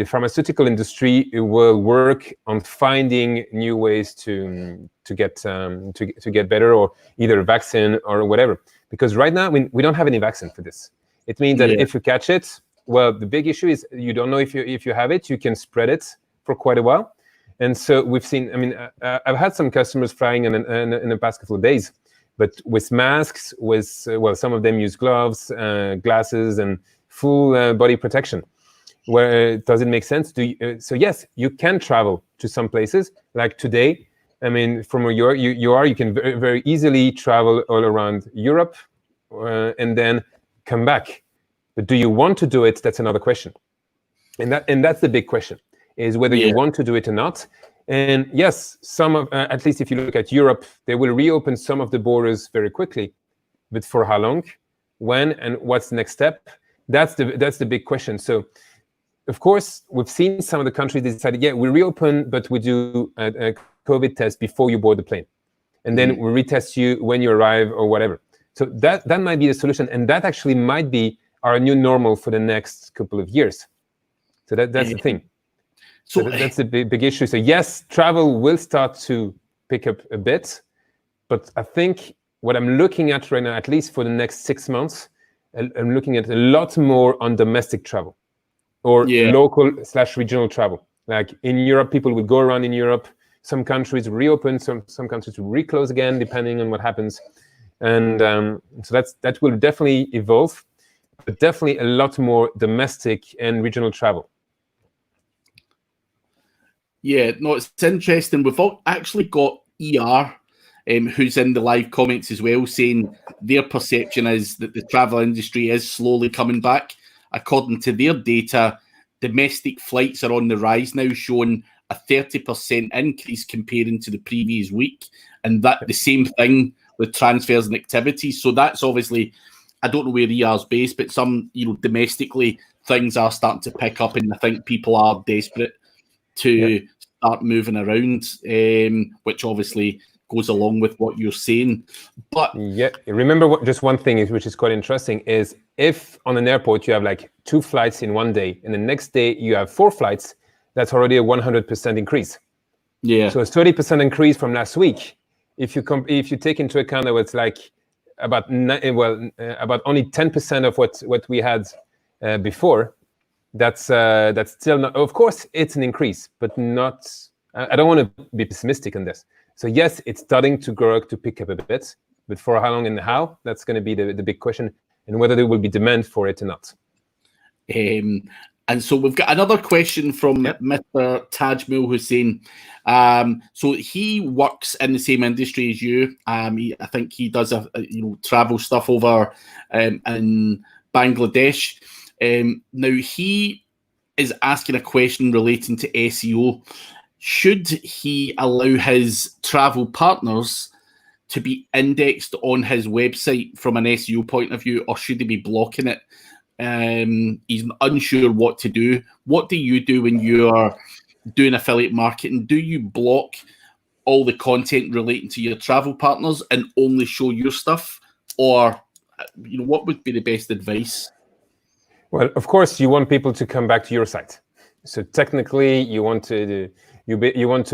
pharmaceutical industry will work on finding new ways to get better, or either a vaccine or whatever. Because right now we don't have any vaccine for this. It means that if you catch it, well, the big issue is you don't know if you have it. You can spread it for quite a while, and so we've seen. I mean, I've had some customers flying in the past couple of days, but with masks, some of them use gloves, glasses, and full body protection. Where does it make sense? So yes, you can travel to some places. Like today, I mean, from where you can very, very easily travel all around Europe, and then come back. But do you want to do it? That's another question, and that's the big question: is whether you want to do it or not. And yes, some of at least if you look at Europe, they will reopen some of the borders very quickly, but for how long, when, and what's the next step? That's the big question. So, of course, we've seen some of the countries decided, we reopen, but we do a COVID test before you board the plane, and then we retest you when you arrive or whatever. So that might be the solution, and that actually might be our new normal for the next couple of years. So that's the thing. So that's the big issue. So yes, travel will start to pick up a bit, but I think what I'm looking at right now, at least for the next 6 months, I'm looking at a lot more on domestic travel or local/regional travel. Like in Europe, people will go around in Europe. Some countries reopen, some countries will reclose again, depending on what happens. And so that will definitely evolve, but definitely a lot more domestic and regional travel. Yeah, no, it's interesting. We've actually got ER, who's in the live comments as well, saying their perception is that the travel industry is slowly coming back. According to their data, domestic flights are on the rise now, showing a 30% increase comparing to the previous week. And that the same thing with transfers and activities. So that's obviously, I don't know where ER's based, but some, domestically things are starting to pick up, and I think people are desperate to start moving around, which obviously goes along with what you're saying. But remember just one thing which is quite interesting is if on an airport you have like 2 flights in one day, and the next day you have 4 flights, that's already a 100% increase. Yeah. So it's 30% increase from last week. If you take into account that it's like about only 10% of what we had before, that's still not. Of course, it's an increase, but not. I don't want to be pessimistic on this. So yes, it's starting to grow, to pick up a bit, but for how long and how, that's going to be the big question, and whether there will be demand for it or not. And so we've got another question from Mr. Tajmul Hussein. So he works in the same industry as you. I think he does travel stuff over in Bangladesh. Now he is asking a question relating to SEO. Should he allow his travel partners to be indexed on his website from an SEO point of view, or should he be blocking it? He's unsure what to do. What do you do when you're doing affiliate marketing? Do you block all the content relating to your travel partners and only show your stuff, or what would be the best advice? Well, of course, you want people to come back to your site. So technically, you want to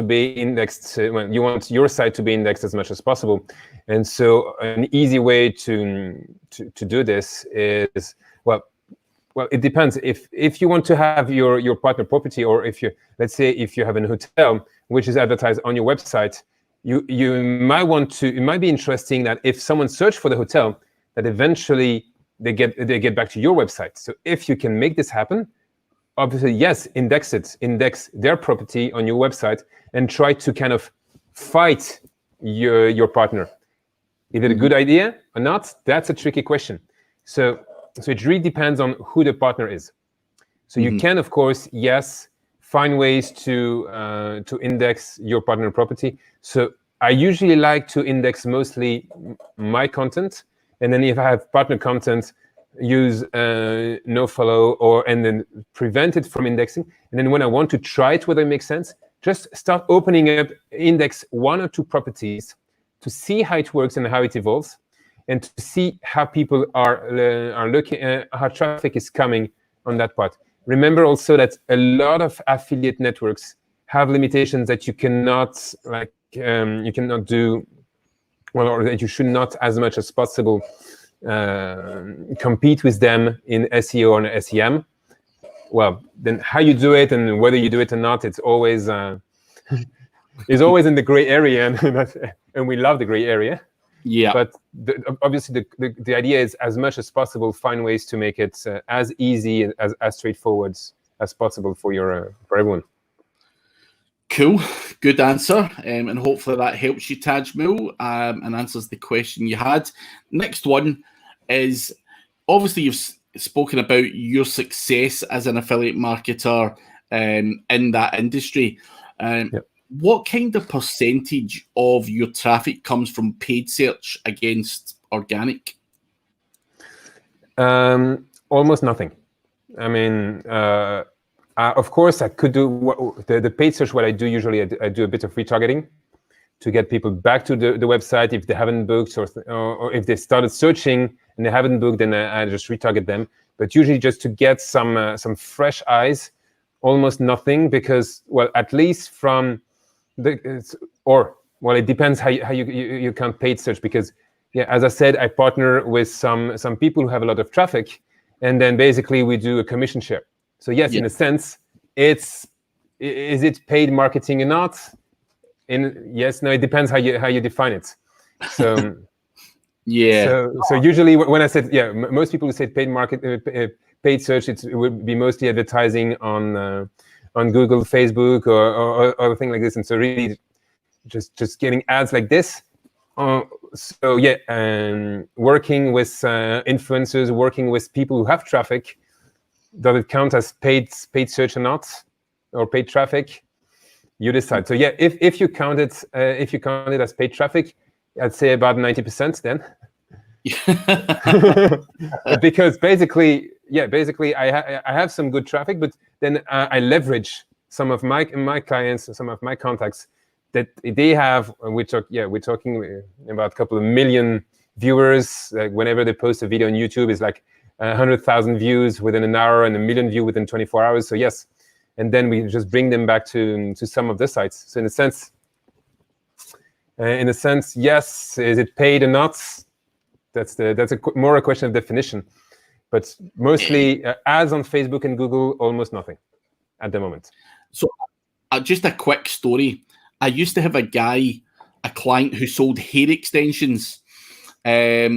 be indexed. You want your site to be indexed as much as possible. And so, an easy way to do this is well, it depends. If you want to have your partner property, or let's say if you have a hotel which is advertised on your website, you might want to. It might be interesting that if someone search for the hotel, that eventually they get back to your website. So if you can make this happen, obviously yes, index their property on your website, and try to kind of fight your partner. Is it a good idea or not? That's a tricky question. So it really depends on who the partner is. So you can, of course, yes, find ways to index your partner property. So I usually like to index mostly my content, and then if I have partner content, use nofollow and then prevent it from indexing. And then when I want to try it, whether it makes sense, just start opening up, index 1 or 2 properties to see how it works and how it evolves, and to see how people are looking at how traffic is coming on that part. Remember also that a lot of affiliate networks have limitations that you cannot do, well, or that you should not, as much as possible, compete with them in SEO or SEM. Well, then how you do it and whether you do it or not, it's always is always in the gray area, and we love the gray area. Yeah. But obviously, the idea is, as much as possible, find ways to make it as easy, as straightforward as possible for everyone. Cool, good answer, and hopefully that helps you, Tajmul, and answers the question you had. Next one is, obviously you've spoken about your success as an affiliate marketer in that industry. Yep. What kind of percentage of your traffic comes from paid search against organic? Almost nothing. I mean, of course, I could do the paid search. What I do usually, I do a bit of retargeting to get people back to the website if they haven't booked, or if they started searching and they haven't booked, then I just retarget them. But usually, just to get some fresh eyes, almost nothing, because, well, at least from it depends how you count paid search, because, yeah, as I said, I partner with some people who have a lot of traffic, and then basically we do a commission share. So yes, in a sense, is it paid marketing or not? Yes, no, it depends how you define it. So yeah. So usually when I said, most people who say paid search, it would be mostly advertising on Google, Facebook, or other thing like this, and so really just getting ads like this. Working with influencers, working with people who have traffic. Does it count as paid search or not, or paid traffic? You decide. So if you count it as paid traffic, I'd say about 90% then. Because basically I have some good traffic, but then I leverage some of my clients, some of my contacts that they have. We're talking about a couple of million viewers. Like whenever they post a video on YouTube, it's like 100,000 views within an hour and 1 million views within 24 hours. So yes, and then we just bring them back to some of the sites. So in a sense, yes, is it paid or not? That's more a question of definition. But mostly ads on Facebook and Google, almost nothing at the moment. So just a quick story. I used to have a client who sold hair extensions. Now,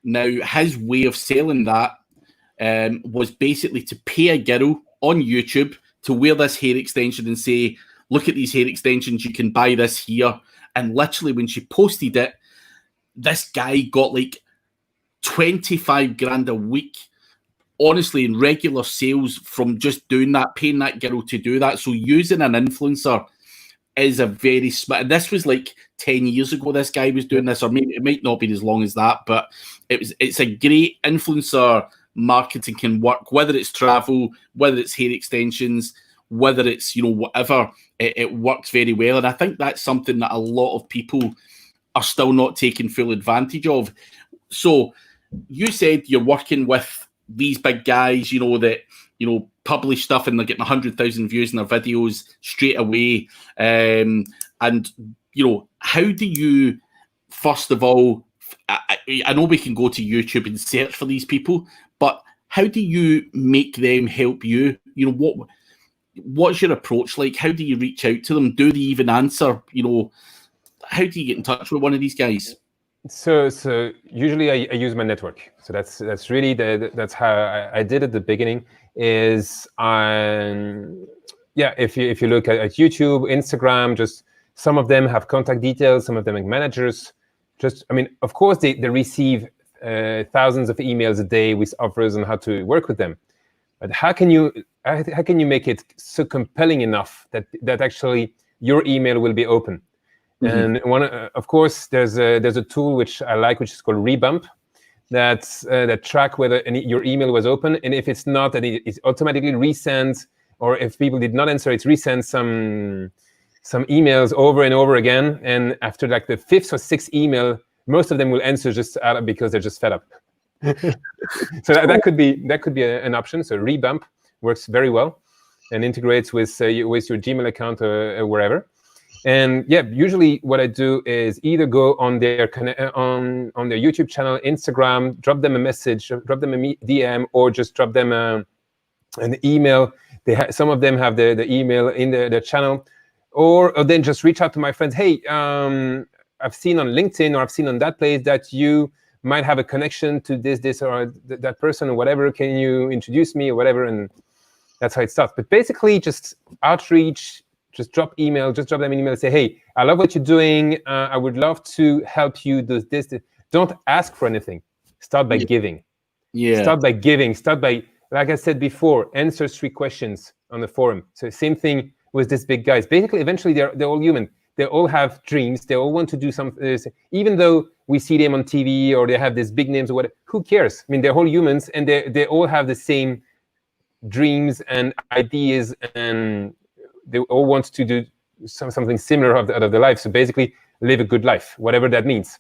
his way of selling that was basically to pay a girl on YouTube to wear this hair extension and say, look at these hair extensions, you can buy this here. And literally when she posted it, this guy got like 25 grand a week, honestly, in regular sales from just doing that, paying that girl to do that. So using an influencer is a very smart, and this was like 10 years ago this guy was doing this, or maybe it might not be as long as that, but it's a great influencer marketing can work, whether it's travel, whether it's hair extensions, whether it's, whatever, it works very well. And I think that's something that a lot of people are still not taking full advantage of. So you said you're working with these big guys, that, publish stuff and they're getting 100,000 views in their videos straight away. And, how do you, first of all, I know we can go to YouTube and search for these people, but how do you make them help you? What's your approach like? How do you reach out to them? Do they even answer? How do you get in touch with one of these guys? So usually I use my network. So that's really that's how I did at the beginning. Is if you look at YouTube, Instagram, just Some of them have contact details. Some of them are managers. Of course, they receive thousands of emails a day with offers on how to work with them. But how can you make it so compelling enough that actually your email will be open? Mm-hmm. And of course, there's a tool which I like, which is called Rebump, that track whether your email was open, and if it's not, that it automatically resends, or if people did not answer, it resends some emails over and over again. And after like the fifth or sixth email, most of them will answer just because they're just fed up. So that could be an option. So Rebump works very well and integrates with your Gmail account or wherever. And yeah, usually what I do is either go on their YouTube channel, Instagram, drop them a message, drop them a DM, or just drop them an email. Some of them have the email in their channel, or then just reach out to my friends. Hey, I've seen on LinkedIn, or I've seen on that place that you might have a connection to this or that person or whatever. Can you introduce me or whatever? And that's how it starts. But basically, just outreach. Just drop them an email and say, hey, I love what you're doing. I would love to help you do this. Don't ask for anything. Start by giving. Yeah. Start by giving. Start by, like I said before, answer 3 questions on the forum. So same thing with these big guys. Basically, eventually, they're all human. They all have dreams. They all want to do something. Even though we see them on TV or they have these big names or whatever, who cares? I mean, they're all humans, and they all have the same dreams and ideas, and they all want to do something similar out of their life. So basically, live a good life, whatever that means.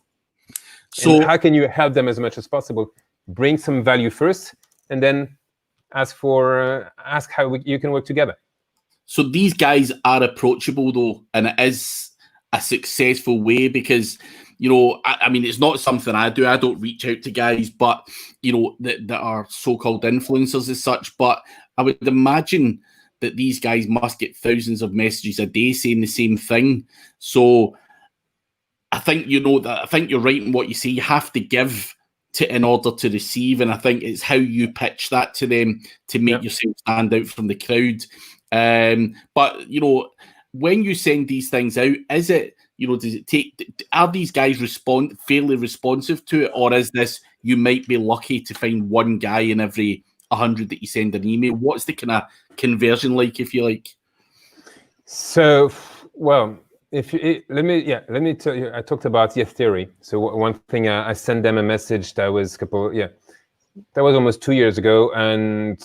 So and how can you help them as much as possible? Bring some value first, and then ask how you can work together. So these guys are approachable, though, and it is a successful way because, I mean, it's not something I do. I don't reach out to guys, but, that are so-called influencers as such. But I would imagine that these guys must get thousands of messages a day saying the same thing. So I think I think you're right in what you say. You have to give in order to receive, and I think it's how you pitch that to them to make yourself stand out from the crowd. But when you send these things out, is it does it take? Are these guys fairly responsive to it, or is this you might be lucky to find one guy in every 100 that you send an email? What's the kind of conversion like, if you like? So, well, let me tell you. I talked about yes theory. So one thing, I sent them a message that was that was almost 2 years ago, and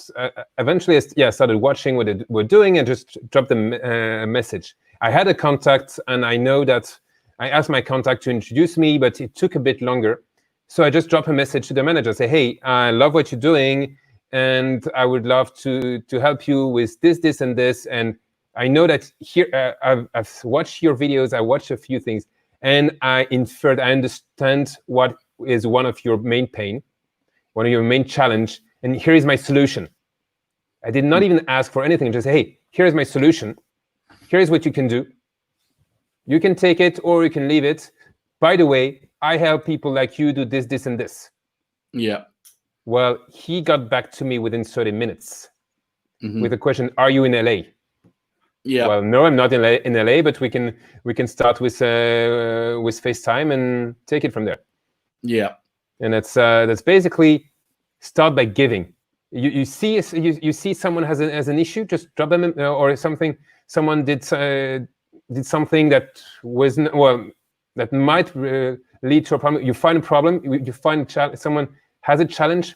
eventually, I started watching what they were doing and just dropped them a message. I had a contact, and I know that I asked my contact to introduce me, but it took a bit longer. So I just dropped a message to the manager, say, hey, I love what you're doing, and I would love to help you with this, and this. And I know that here, I've watched your videos, I watched a few things, and I understand what is one of your main pain, one of your main challenge, and here is my solution. I did not even ask for anything, just say, hey, here is my solution. Here's what you can do. You can take it or you can leave it. By the way, I help people like you do this, and this. Yeah. Well, he got back to me within 30 minutes with a question, are you in LA? Yeah. Well, no, I'm not in LA, but we can start with FaceTime and take it from there. Yeah. And that's basically start by giving. You see someone has an issue, just drop them or something. Someone did something that that might lead to a problem. You find a problem. You find someone has a challenge.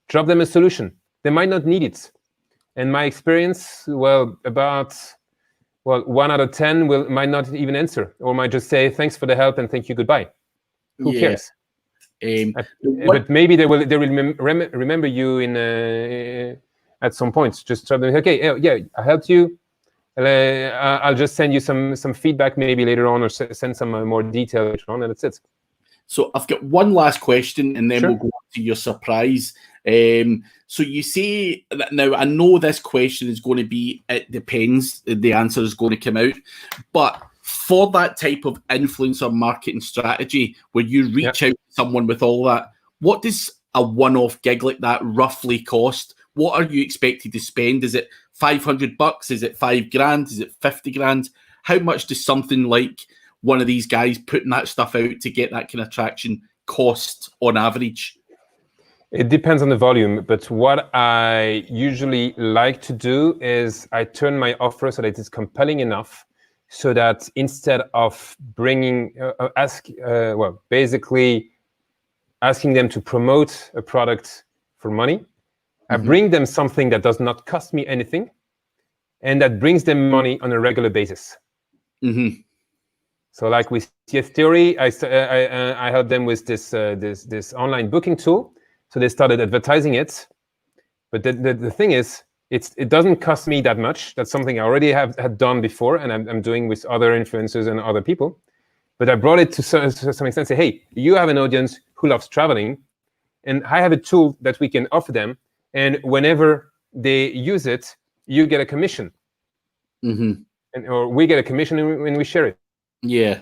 Drop them a solution. They might not need it. In my experience, 1 out of 10 might not even answer, or might just say thanks for the help and thank you, goodbye. Who cares? But maybe they will remember you at some point. Just tell them, okay, I helped you. I'll just send you some feedback maybe later on, or send some more detail later on, and that's it. So I've got one last question, and then we'll go on to your surprise. So you say, now I know this question is going to be, it depends, the answer is going to come out, but for that type of influencer marketing strategy where you reach out to someone with all that, what does a one-off gig like that roughly cost? What are you expected to spend? Is it $500? Is it $5,000? Is it 50 grand? how much does something like one of these guys putting that stuff out to get that kind of traction cost on average? It depends on the volume, but what I usually like to do is I turn my offer so that it is compelling enough, so that instead of basically asking them to promote a product for money, I bring them something that does not cost me anything, and that brings them money on a regular basis. So, like with CS Theory, I helped them with this online booking tool. So they started advertising it, but the thing is, it doesn't cost me that much. That's something I already had done before, and I'm doing with other influencers and other people. But I brought it to some extent. Say, hey, you have an audience who loves traveling, and I have a tool that we can offer them. And whenever they use it, you get a commission, or we get a commission when we share it. Yeah,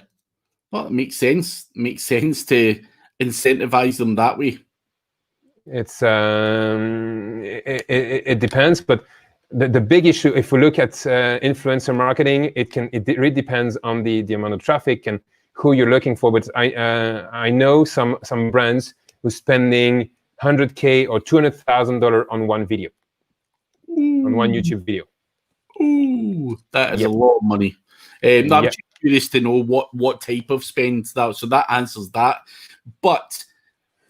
well, it makes sense. Makes sense to incentivize them that way. It's it depends, but the big issue, if we look at influencer marketing, it really depends on the amount of traffic and who you're looking for. But I know some brands who's spending $100K or $200,000 on one video, on one YouTube video. Ooh, that is a lot of money. I'm just curious to know what type of spend that. So that answers that. But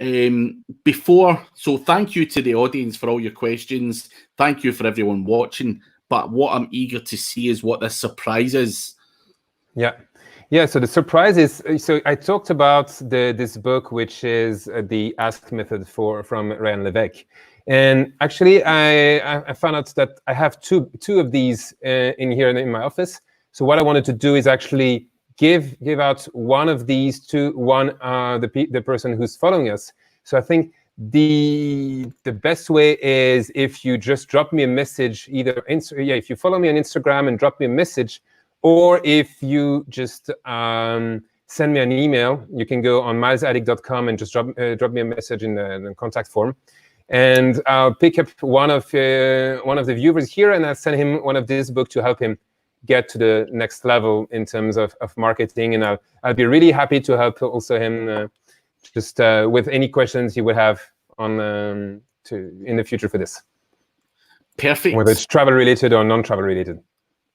so thank you to the audience for all your questions. Thank you for everyone watching. But what I'm eager to see is what the surprise is. Yeah. So the surprise is, so I talked about this book, which is the Ask Method from Ryan Levesque. And actually, I found out that I have two of these in here in my office. So what I wanted to do is actually give out one of these to the person who's following us. So I think the best way is if you just drop me a message, either if you follow me on Instagram and drop me a message, or if you just send me an email. You can go on milesaddict.com and just drop me a message in the contact form, and I'll pick up one of the viewers here, and I'll send him one of this book to help him get to the next level in terms of marketing. And I'll be really happy to help also him just with any questions he would have on in the future for this. Perfect. Whether it's travel related or non-travel related.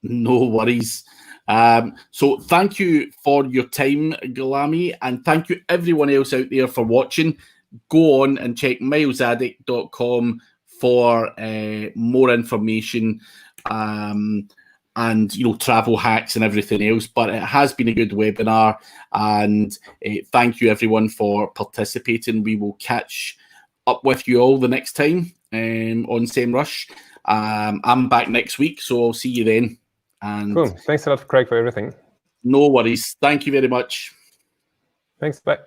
No worries. So thank you for your time, Gulami, and thank you everyone else out there for watching. Go on and check milesaddict.com for more information. And travel hacks and everything else. But it has been a good webinar, and thank you everyone for participating. We will catch up with you all the next time on Semrush. I'm back next week, so I'll see you then. And cool. Thanks a lot, Craig, for everything. No worries. Thank you very much. Thanks. Bye.